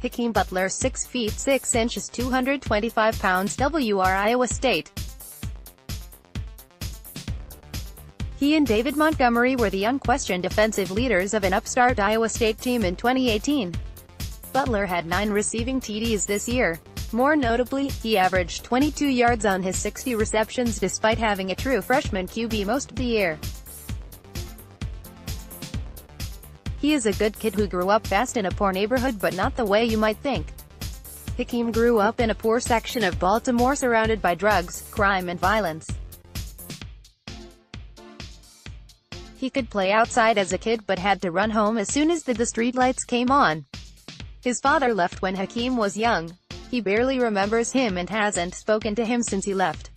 Hakeem Butler 6 feet 6 inches 225 pounds WR Iowa State. He and David Montgomery were the unquestioned defensive leaders of an upstart Iowa State team in 2018. Butler had 9 receiving TDs this year. More notably, he averaged 22 yards on his 60 receptions despite having a true freshman QB most of the year. He is a good kid who grew up fast in a poor neighborhood, but not the way you might think. Hakeem grew up in a poor section of Baltimore surrounded by drugs, crime and violence. He could play outside as a kid but had to run home as soon as the streetlights came on. His father left when Hakeem was young. He barely remembers him and hasn't spoken to him since he left.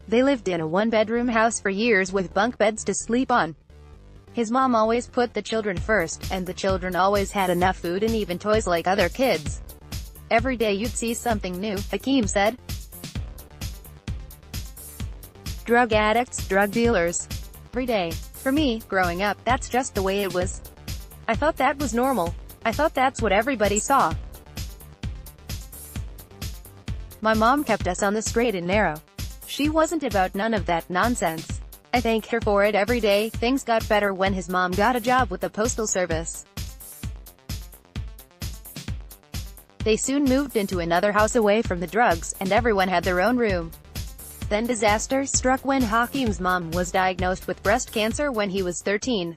They lived in a one-bedroom house for years with bunk beds to sleep on. His mom always put the children first, and the children always had enough food and even toys like other kids. Every day you'd see something new, Hakeem said. Drug addicts, drug dealers. Every day. For me, growing up, that's just the way it was. I thought that was normal. I thought that's what everybody saw. My mom kept us on the straight and narrow. She wasn't about none of that nonsense. I thank her for it every day. Things got better when his mom got a job with the Postal Service. They soon moved into another house away from the drugs, and everyone had their own room. Then disaster struck when Hakeem's mom was diagnosed with breast cancer when he was 13.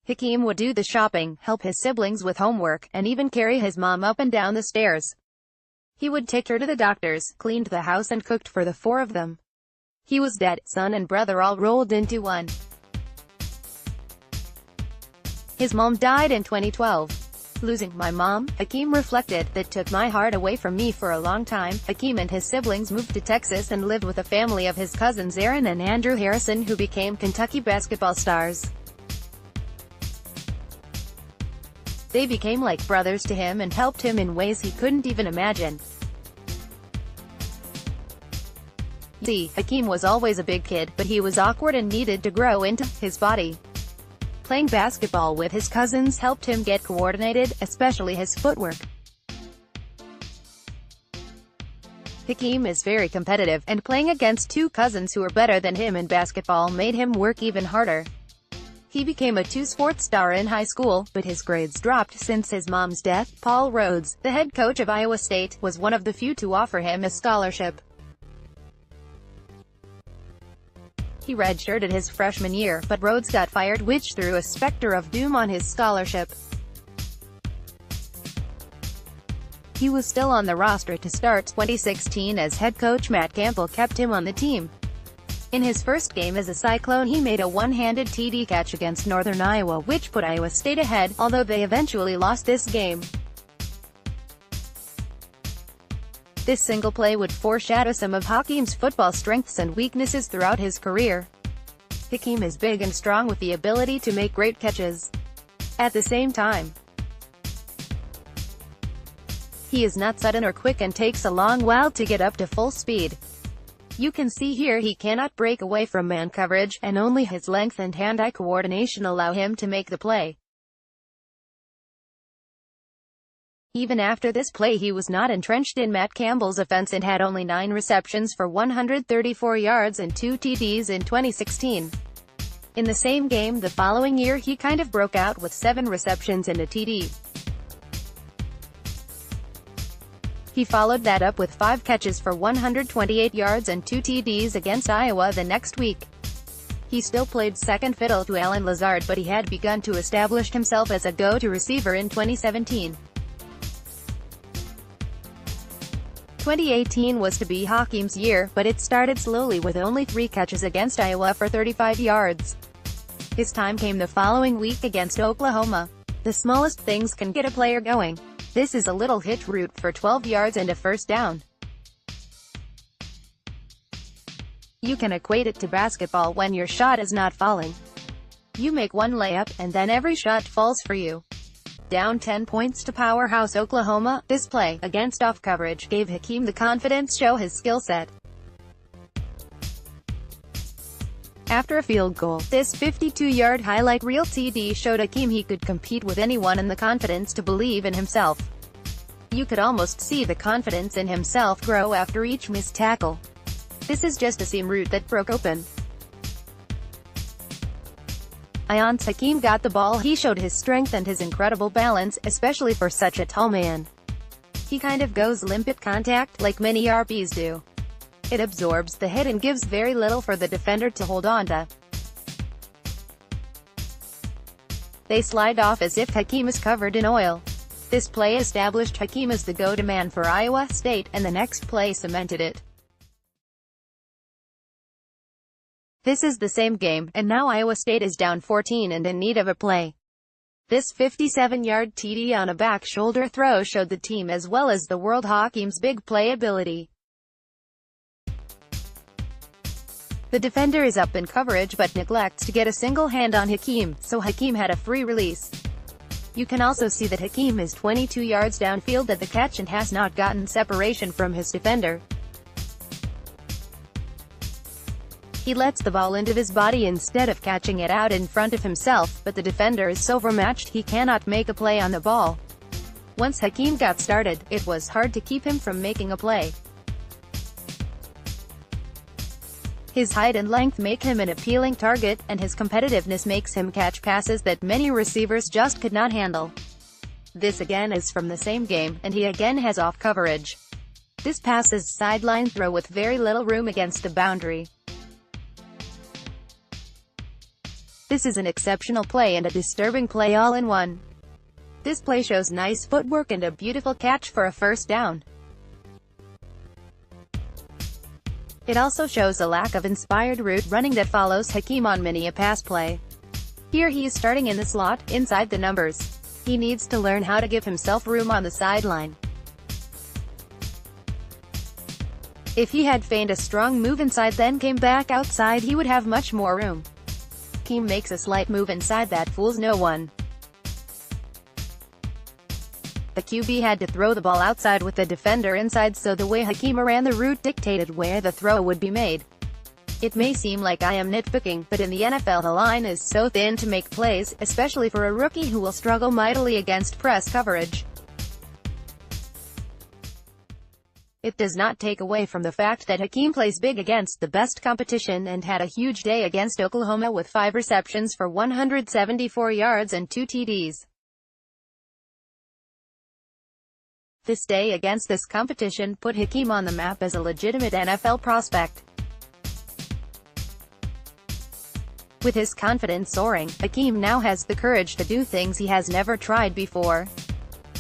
Hakeem would do the shopping, help his siblings with homework, and even carry his mom up and down the stairs. He would take her to the doctors, cleaned the house and cooked for the 4 of them. He was dead, son and brother all rolled into one. His mom died in 2012. Losing my mom, Hakeem reflected, that took my heart away from me for a long time. Hakeem and his siblings moved to Texas and lived with a family of his cousins Aaron and Andrew Harrison, who became Kentucky basketball stars. They became like brothers to him and helped him in ways he couldn't even imagine. See, Hakeem was always a big kid, but he was awkward and needed to grow into his body. Playing basketball with his cousins helped him get coordinated, especially his footwork. Hakeem is very competitive, and playing against 2 cousins who are better than him in basketball made him work even harder. He became a 2-sport star in high school, but his grades dropped since his mom's death. Paul Rhodes, the head coach of Iowa State, was one of the few to offer him a scholarship. He redshirted his freshman year, but Rhodes got fired, which threw a specter of doom on his scholarship. He was still on the roster to start 2016 as head coach Matt Campbell kept him on the team. In his first game as a Cyclone, he made a one-handed TD catch against Northern Iowa, which put Iowa State ahead, although they eventually lost this game. This single play would foreshadow some of Hakeem's football strengths and weaknesses throughout his career. Hakeem is big and strong with the ability to make great catches. At the same time, he is not sudden or quick and takes a long while to get up to full speed. You can see here he cannot break away from man coverage, and only his length and hand-eye coordination allow him to make the play. Even after this play, he was not entrenched in Matt Campbell's offense and had only 9 receptions for 134 yards and 2 TDs in 2016. In the same game the following year, he kind of broke out with 7 receptions and a TD. He followed that up with 5 catches for 128 yards and 2 TDs against Iowa the next week. He still played second fiddle to Allen Lazard, but he had begun to establish himself as a go-to receiver in 2017. 2018 was to be Hakeem's year, but it started slowly with only 3 catches against Iowa for 35 yards. His time came the following week against Oklahoma. The smallest things can get a player going. This is a little hitch route for 12 yards and a first down. You can equate it to basketball when your shot is not falling. You make one layup, and then every shot falls for you. Down 10 points to powerhouse Oklahoma, this play, against off coverage, gave Hakeem the confidence to show his skill set. After a field goal, this 52-yard highlight reel TD showed Hakeem he could compete with anyone and the confidence to believe in himself. You could almost see the confidence in himself grow after each missed tackle. This is just a seam route that broke open. Once Hakeem got the ball, he showed his strength and his incredible balance, especially for such a tall man. He kind of goes limp at contact, like many RPs do. It absorbs the hit and gives very little for the defender to hold on to. They slide off as if Hakeem is covered in oil. This play established Hakeem as the go-to man for Iowa State, and the next play cemented it. This is the same game, and now Iowa State is down 14 and in need of a play. This 57-yard TD on a back shoulder throw showed the team as well as the world Hakeem's big play ability. The defender is up in coverage but neglects to get a single hand on Hakeem, so Hakeem had a free release. You can also see that Hakeem is 22 yards downfield at the catch and has not gotten separation from his defender. He lets the ball into his body instead of catching it out in front of himself, but the defender is so overmatched he cannot make a play on the ball. Once Hakeem got started, it was hard to keep him from making a play. His height and length make him an appealing target, and his competitiveness makes him catch passes that many receivers just could not handle. This again is from the same game, and he again has off coverage. This pass is sideline throw with very little room against the boundary. This is an exceptional play and a disturbing play all in one. This play shows nice footwork and a beautiful catch for a first down. It also shows a lack of inspired route running that follows Hakeem on many a pass play. Here he is starting in the slot, inside the numbers. He needs to learn how to give himself room on the sideline. If he had feigned a strong move inside then came back outside, he would have much more room. Hakeem makes a slight move inside that fools no one. The QB had to throw the ball outside with the defender inside, so the way Hakeem ran the route dictated where the throw would be made. It may seem like I am nitpicking, but in the NFL the line is so thin to make plays, especially for a rookie who will struggle mightily against press coverage. It does not take away from the fact that Hakeem plays big against the best competition and had a huge day against Oklahoma with 5 receptions for 174 yards and 2 TDs. This day against this competition put Hakeem on the map as a legitimate NFL prospect. With his confidence soaring, Hakeem now has the courage to do things he has never tried before.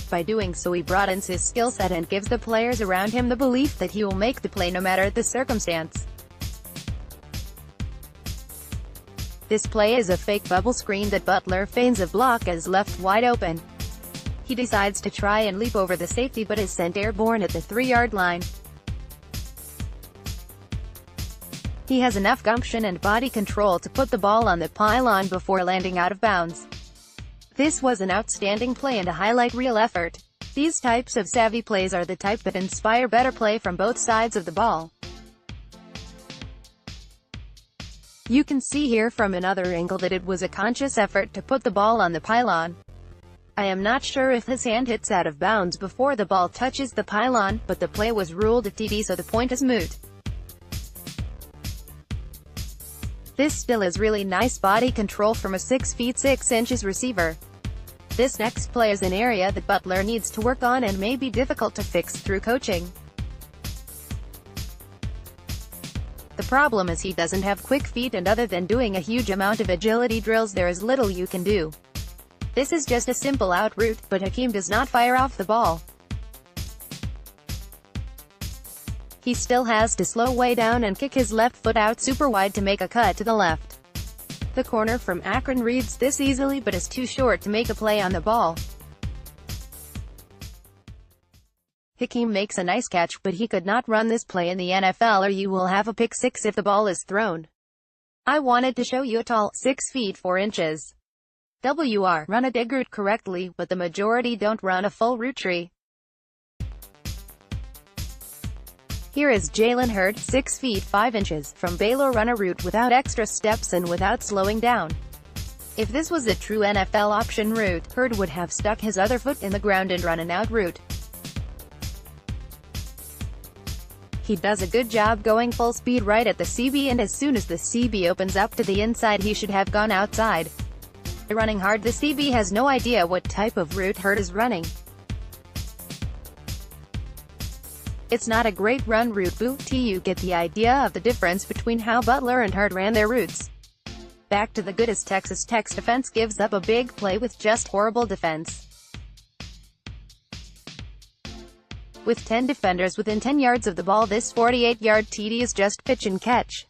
By doing so he broadens his skill set and gives the players around him the belief that he will make the play no matter the circumstance. This play is a fake bubble screen that Butler feigns a block as left wide open. He decides to try and leap over the safety but is sent airborne at the 3-yard line. He has enough gumption and body control to put the ball on the pylon before landing out of bounds. This was an outstanding play and a highlight reel effort. These types of savvy plays are the type that inspire better play from both sides of the ball. You can see here from another angle that it was a conscious effort to put the ball on the pylon. I am not sure if his hand hits out of bounds before the ball touches the pylon, but the play was ruled a TD, so the point is moot. This still is really nice body control from a 6 feet 6 inches receiver. This next play is an area that Butler needs to work on and may be difficult to fix through coaching. The problem is he doesn't have quick feet, and other than doing a huge amount of agility drills there is little you can do. This is just a simple out route, but Hakeem does not fire off the ball. He still has to slow way down and kick his left foot out super wide to make a cut to the left. The corner from Akron reads this easily but is too short to make a play on the ball. Hakeem makes a nice catch, but he could not run this play in the NFL or you will have a pick six if the ball is thrown. I wanted to show you a tall, 6 feet 4 inches. run a dig route correctly, but the majority don't run a full route tree. Here is Jalen Hurd, 6 feet 5 inches, from Baylor, run a route without extra steps and without slowing down. If this was a true NFL option route, Hurd would have stuck his other foot in the ground and run an out route. He does a good job going full speed right at the CB, and as soon as the CB opens up to the inside he should have gone outside. Running hard, the CB has no idea what type of route Hurd is running. It's not a great run route, but you get the idea of the difference between how Butler and Hurd ran their routes. Back to the good as Texas Tech's defense gives up a big play with just horrible defense. With 10 defenders within 10 yards of the ball, this 48-yard TD is just pitch and catch.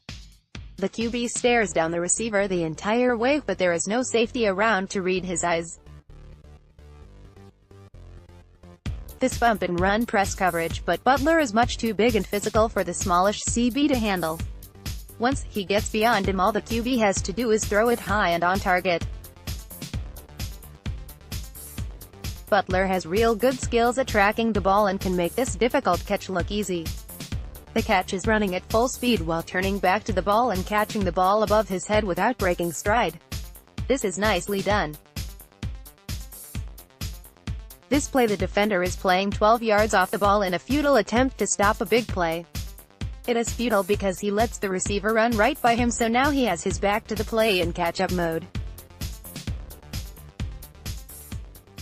The QB stares down the receiver the entire way, but there is no safety around to read his eyes. This bump and run press coverage, but Butler is much too big and physical for the smallish CB to handle. Once he gets beyond him, all the QB has to do is throw it high and on target. Butler has real good skills at tracking the ball and can make this difficult catch look easy. The catch is running at full speed while turning back to the ball and catching the ball above his head without breaking stride. This is nicely done. This play, the defender is playing 12 yards off the ball in a futile attempt to stop a big play. It is futile because he lets the receiver run right by him, so now he has his back to the play in catch-up mode.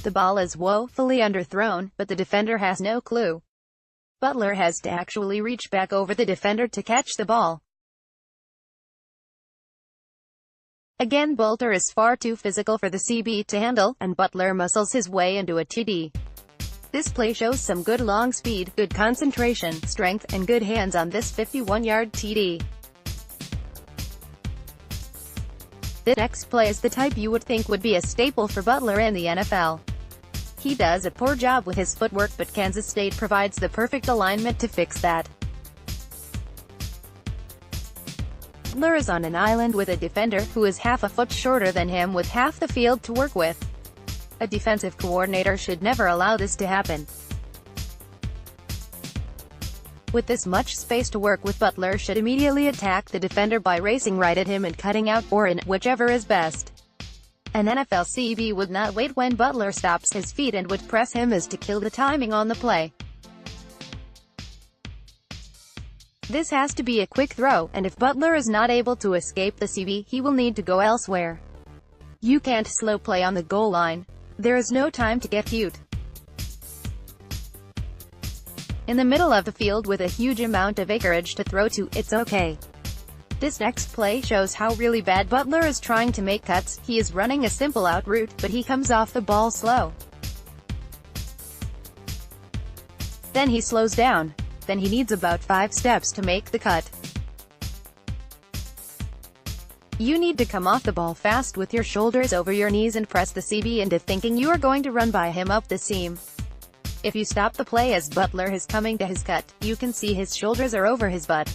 The ball is woefully underthrown, but the defender has no clue. Butler has to actually reach back over the defender to catch the ball. Again, Butler is far too physical for the CB to handle, and Butler muscles his way into a TD. This play shows some good long speed, good concentration, strength, and good hands on this 51-yard TD. The next play is the type you would think would be a staple for Butler in the NFL. He does a poor job with his footwork, but Kansas State provides the perfect alignment to fix that. Butler is on an island with a defender who is half a foot shorter than him with half the field to work with. A defensive coordinator should never allow this to happen. With this much space to work with, Butler should immediately attack the defender by racing right at him and cutting out, or in, whichever is best. An NFL CB would not wait when Butler stops his feet and would press him as to kill the timing on the play. This has to be a quick throw, and if Butler is not able to escape the CB, he will need to go elsewhere. You can't slow play on the goal line. There is no time to get cute. In the middle of the field with a huge amount of acreage to throw to, it's okay. This next play shows how really bad Butler is trying to make cuts. He is running a simple out route, but he comes off the ball slow. Then he slows down. Then he needs about 5 steps to make the cut. You need to come off the ball fast with your shoulders over your knees and press the CB into thinking you are going to run by him up the seam. If you stop the play as Butler is coming to his cut, you can see his shoulders are over his butt.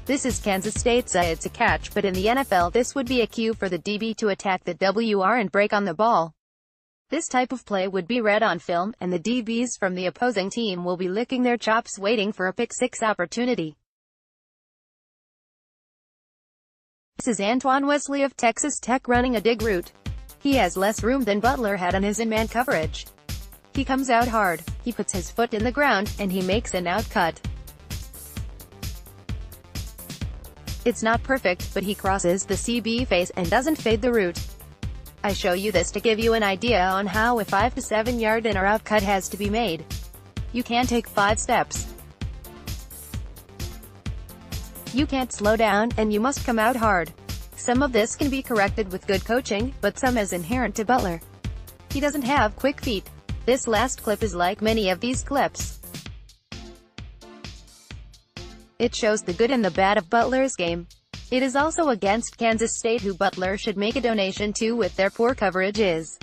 This is Kansas State's it's a catch, but in the NFL this would be a cue for the DB to attack the WR and break on the ball. This type of play would be read on film, and the DBs from the opposing team will be licking their chops waiting for a pick-six opportunity. This is Antoine Wesley of Texas Tech running a dig route. He has less room than Butler had on his in-man coverage. He comes out hard, he puts his foot in the ground, and he makes an out cut. It's not perfect, but he crosses the CB face and doesn't fade the route. I show you this to give you an idea on how a 5 to 7 yard in or out cut has to be made. You can't take 5 steps. You can't slow down, and you must come out hard. Some of this can be corrected with good coaching, but some is inherent to Butler. He doesn't have quick feet. This last clip is like many of these clips. It shows the good and the bad of Butler's game. It is also against Kansas State, who Butler should make a donation to with their poor coverage is.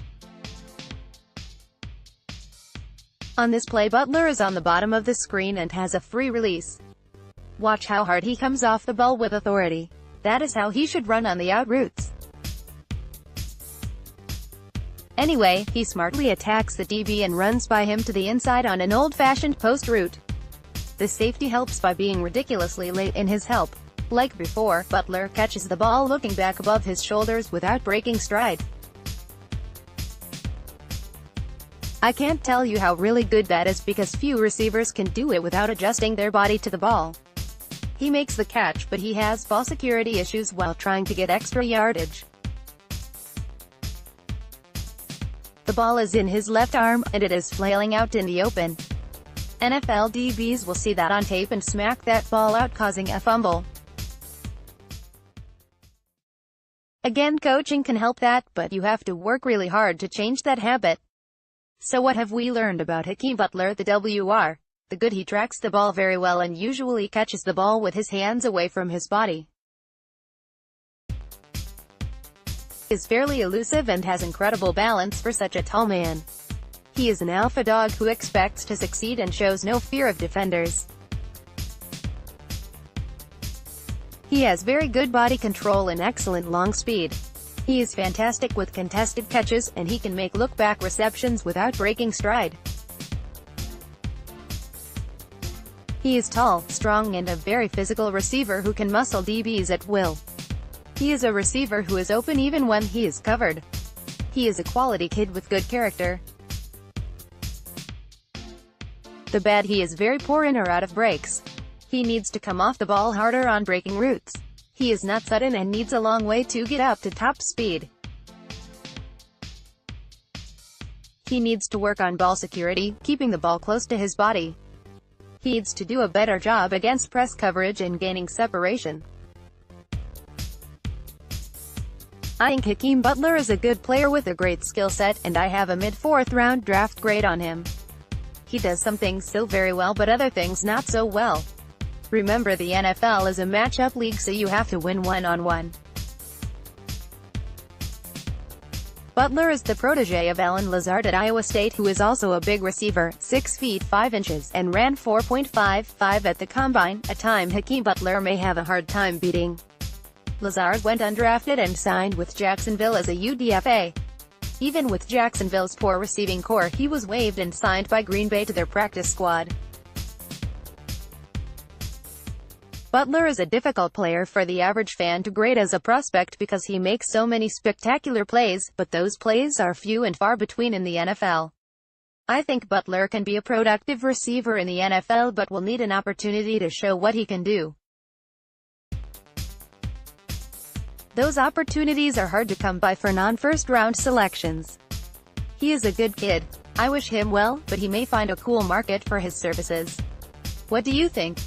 On this play, Butler is on the bottom of the screen and has a free release. Watch how hard he comes off the ball with authority. That is how he should run on the out routes. Anyway, he smartly attacks the DB and runs by him to the inside on an old-fashioned post route. The safety helps by being ridiculously late in his help. Like before, Butler catches the ball looking back above his shoulders without breaking stride. I can't tell you how really good that is because few receivers can do it without adjusting their body to the ball. He makes the catch, but he has ball security issues while trying to get extra yardage. The ball is in his left arm, and it is flailing out in the open. NFL DBs will see that on tape and smack that ball out, causing a fumble. Again, coaching can help that, but you have to work really hard to change that habit. So what have we learned about Hakeem Butler? The WR. The good: he tracks the ball very well and usually catches the ball with his hands away from his body. He is fairly elusive and has incredible balance for such a tall man. He is an alpha dog who expects to succeed and shows no fear of defenders. He has very good body control and excellent long speed. He is fantastic with contested catches, and he can make look-back receptions without breaking stride. He is tall, strong and a very physical receiver who can muscle DBs at will. He is a receiver who is open even when he is covered. He is a quality kid with good character. The bad: he is very poor in or out of breaks. He needs to come off the ball harder on breaking routes. He is not sudden and needs a long way to get up to top speed. He needs to work on ball security, keeping the ball close to his body. He needs to do a better job against press coverage and gaining separation. I think Hakeem Butler is a good player with a great skill set, and I have a mid-4th round draft grade on him. He does some things still very well, but other things not so well. Remember, the NFL is a matchup league, so you have to win one-on-one. Butler is the protege of Allen Lazard at Iowa State, who is also a big receiver, 6 feet 5 inches, and ran 4.55 at the combine, a time Hakeem Butler may have a hard time beating. Lazard went undrafted and signed with Jacksonville as a UDFA. Even with Jacksonville's poor receiving core, he was waived and signed by Green Bay to their practice squad. Butler is a difficult player for the average fan to grade as a prospect because he makes so many spectacular plays, but those plays are few and far between in the NFL. I think Butler can be a productive receiver in the NFL, but will need an opportunity to show what he can do. Those opportunities are hard to come by for non-first-round selections. He is a good kid. I wish him well, but he may find a cool market for his services. What do you think?